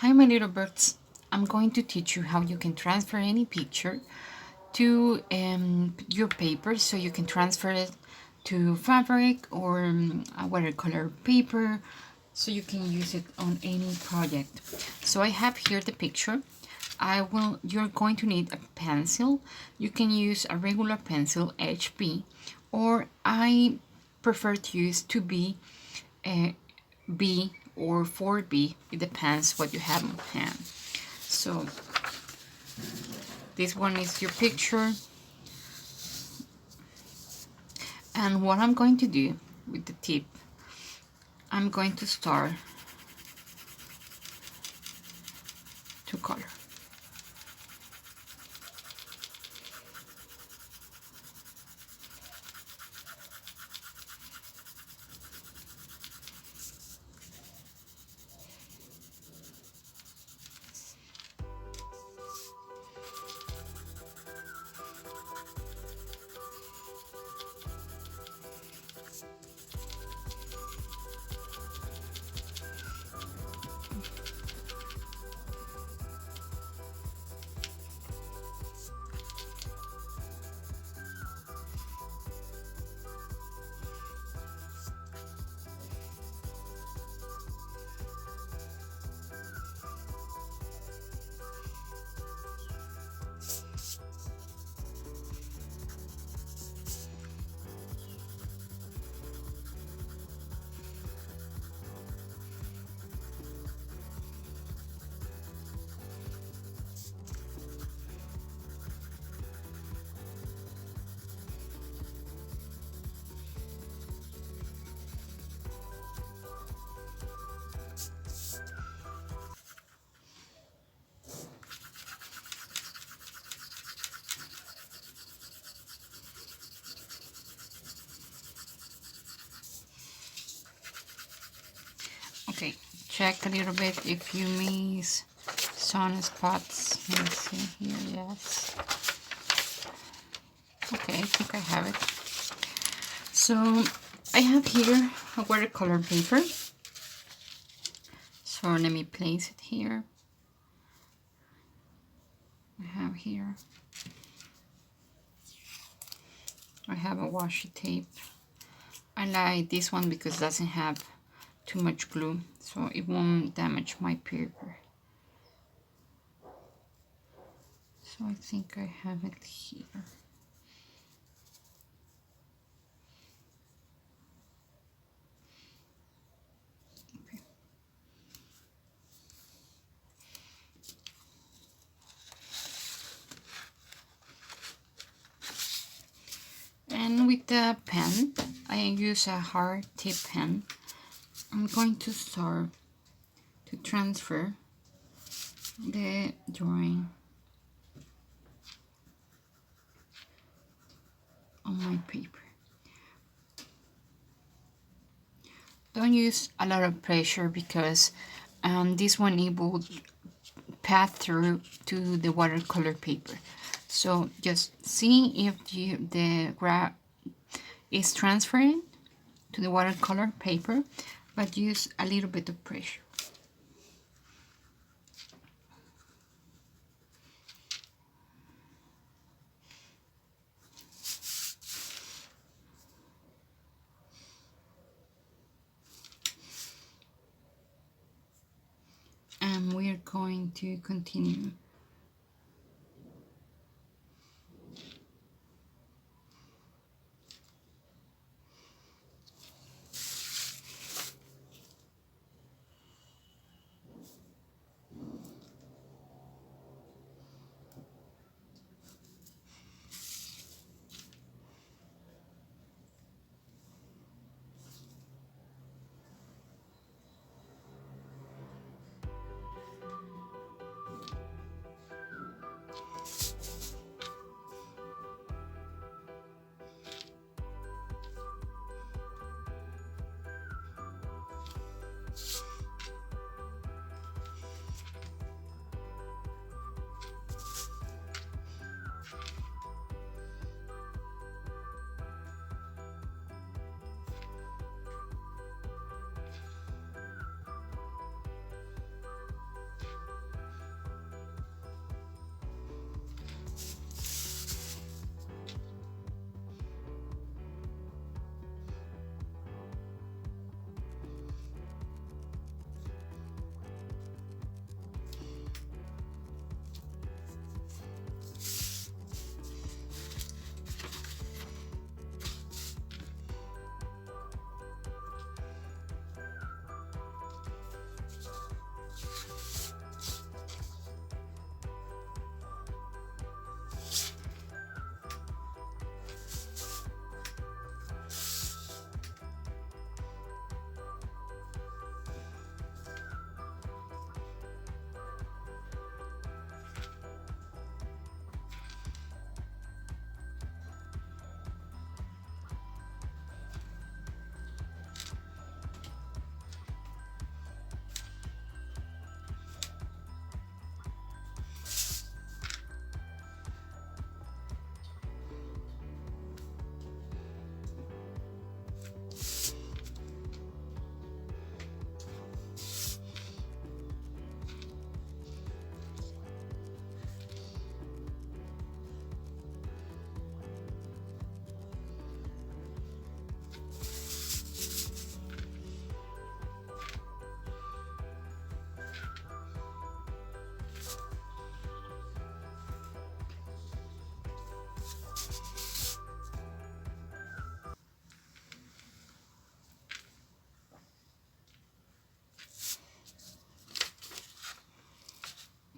Hi, my little birds. I'm going to teach you how you can transfer any picture to your paper, so you can transfer it to fabric or a watercolor paper, so you can use it on any project. So I have here the picture. You're going to need a pencil. You can use a regular pencil, HB, or I prefer to use 2B, B, or 4B. It depends what you have on hand. So this one is your picture, and what I'm going to do with the tip, I'm going to start to color. Okay, check a little bit if you miss some spots. Let me see here, yes. Okay, I think I have it. So I have here a watercolor paper. So let me place it here. I have here, I have a washi tape. I like this one because it doesn't have too much glue, so it won't damage my paper. So I think I have it here. Okay. And with the pen, I use a hard tip pen. I'm going to start to transfer the drawing on my paper. Don't use a lot of pressure because this one it will pass through to the watercolor paper. So just see if the graph is transferring to the watercolor paper, but use a little bit of pressure. And we're going to continue.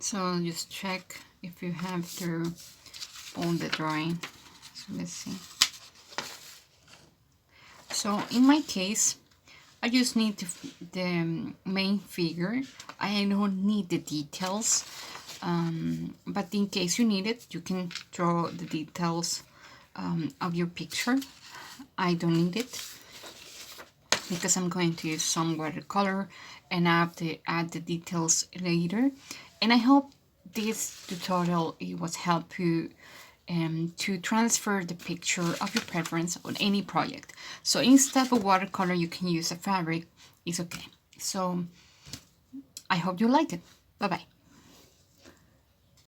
So just check if you have through all the drawing. So let's see. So in my case, I just need the main figure. I don't need the details, but in case you need it, you can draw the details of your picture. I don't need it because I'm going to use some watercolor and add the details later. And I hope this tutorial it was help you to transfer the picture of your preference on any project. So instead of watercolor, you can use a fabric. It's okay. So I hope you like it. Bye bye.